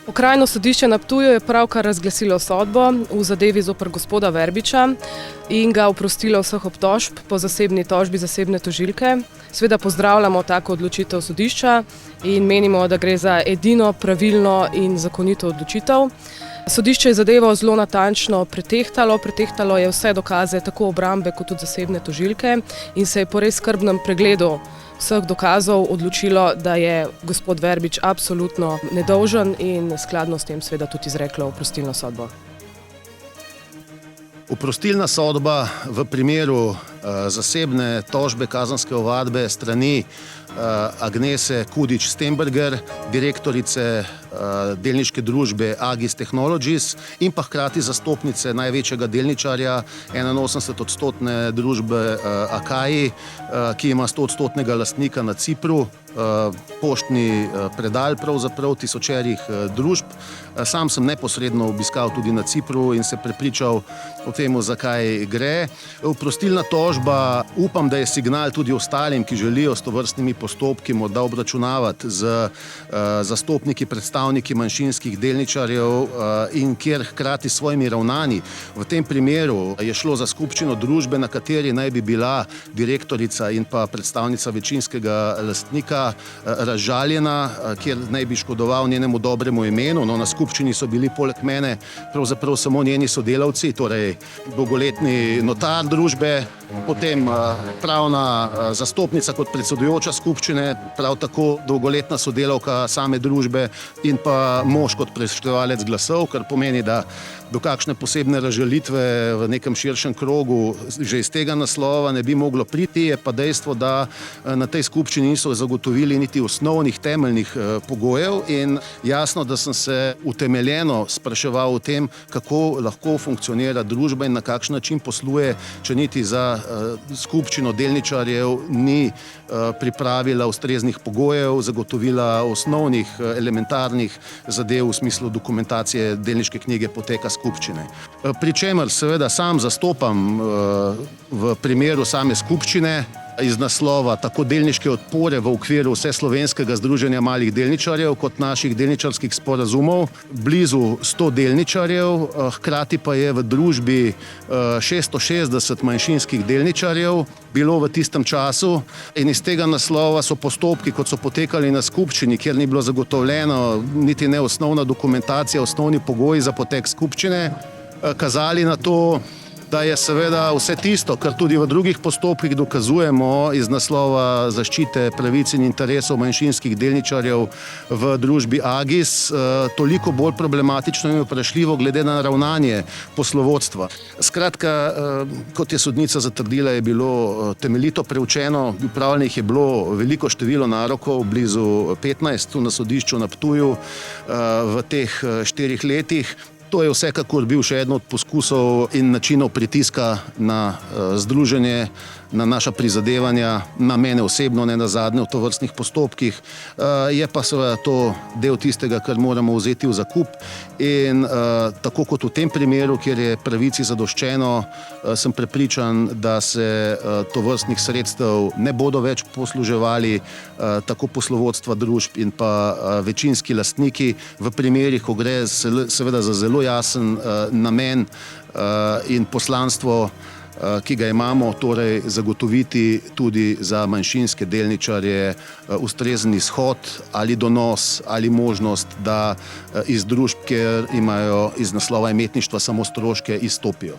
Okrajno sodišče na Ptuju je pravkar razglasilo sodbo v zadevi zoper gospoda Verbiča in ga oprostilo vseh obtožb po zasebni tožbi zasebne tožilke. Seveda pozdravljamo tako odločitev sodišča in menimo, da gre za edino pravilno in zakonito odločitev. Sodišče je zadevo zelo natančno pretehtalo je vse dokaze tako obrambe kot tudi zasebne tožilke in se je po res skrbnem pregledu vseh dokazov odločilo, da je gospod Verbič absolutno nedolžen in skladno s tem seveda tudi izreklo oprostilno sodbo. Oprostilna sodba v primeru zasebne tožbe kazenske ovadbe strani Agnese Kudič-Stenberger, direktorice delniške družbe Agis Technologies in pa hkrati zastopnice največjega delničarja 81% družbe Akai, ki ima 100% lastnika na Cipru, poštni predal pravzaprav tisočerih družb. Sam sem neposredno obiskal tudi na Cipru in se prepričal o tem, zakaj gre. Oprostilna tožba, upam, da je signal tudi ostalim, ki želijo s tovrstnimi postopki morda obračunavati z zastopniki, predstavniki manjšinskih delničarjev in kjer hkrati s svojimi ravnanji. V tem primeru je šlo za skupščino družbe, na kateri naj bi bila direktorica in pa predstavnica večinskega lastnika razžaljena, kjer naj bi škodoval njenemu dobremu imenu. No, na skupščini so bili poleg mene pravzaprav samo njeni sodelavci, torej dolgoletni notar družbe, potem pravna zastopnica kot predsedujoča skupščine, prav tako dolgoletna sodelavka same družbe in pa mož kot preštevalec glasov, kar pomeni, da do kakšne posebne razžalitve v nekem širšem krogu že iz tega naslova ne bi moglo priti. Je pa dejstvo, da na tej skupščini niso zagotovili niti osnovnih temeljnih pogojev in jasno, da sem se utemeljeno spraševal o tem, kako lahko funkcionira družba in na kakšen način posluje, če niti za skupščino delničarjev ni pripravila ustreznih pogojev, zagotovila osnovnih elementarnih zadev v smislu dokumentacije delniške knjige poteka skupščine. Pri čemer seveda sam zastopam v primeru same skupščine iz naslova tako delniške odpore v okviru Vseslovenskega združenja malih delničarjev kot naših delničarskih sporazumov blizu 100 delničarjev, hkrati pa je v družbi 660 manjšinskih delničarjev bilo v tistem času in iz tega naslova so postopki, kot so potekali na skupščini, kjer ni bilo zagotovljeno niti ne osnovna dokumentacija, osnovni pogoji za potek skupščine, kazali na to, da je seveda vse tisto, kar tudi v drugih postopkih dokazujemo iz naslova zaščite pravic in interesov manjšinskih delničarjev v družbi Agis, toliko bolj problematično in vprašljivo glede na ravnanje poslovodstva. Skratka, kot je sodnica zatrdila, je bilo temeljito preučeno, upravljenih je bilo veliko število narokov, blizu 15 tu na sodišču na Ptuju v teh 4 letih. To je vsekakor bil še eden od poskusov in načinov pritiska na združenje, na naša prizadevanja, na mene osebno, ne nazadnje v tovrstnih postopkih. Je pa seveda to del tistega, kar moramo vzeti v zakup in tako kot v tem primeru, kjer je pravici zadoščeno, sem prepričan, da se tovrstnih sredstev ne bodo več posluževali tako poslovodstva družb in pa večinski lastniki v primerih, ko gre seveda za zelo jasen namen in poslanstvo, ki ga imamo, torej zagotoviti tudi za manjšinske delničarje ustrezen izhod ali donos ali možnost, da iz družb, kjer imajo iz naslova imetništva samo stroške, izstopijo.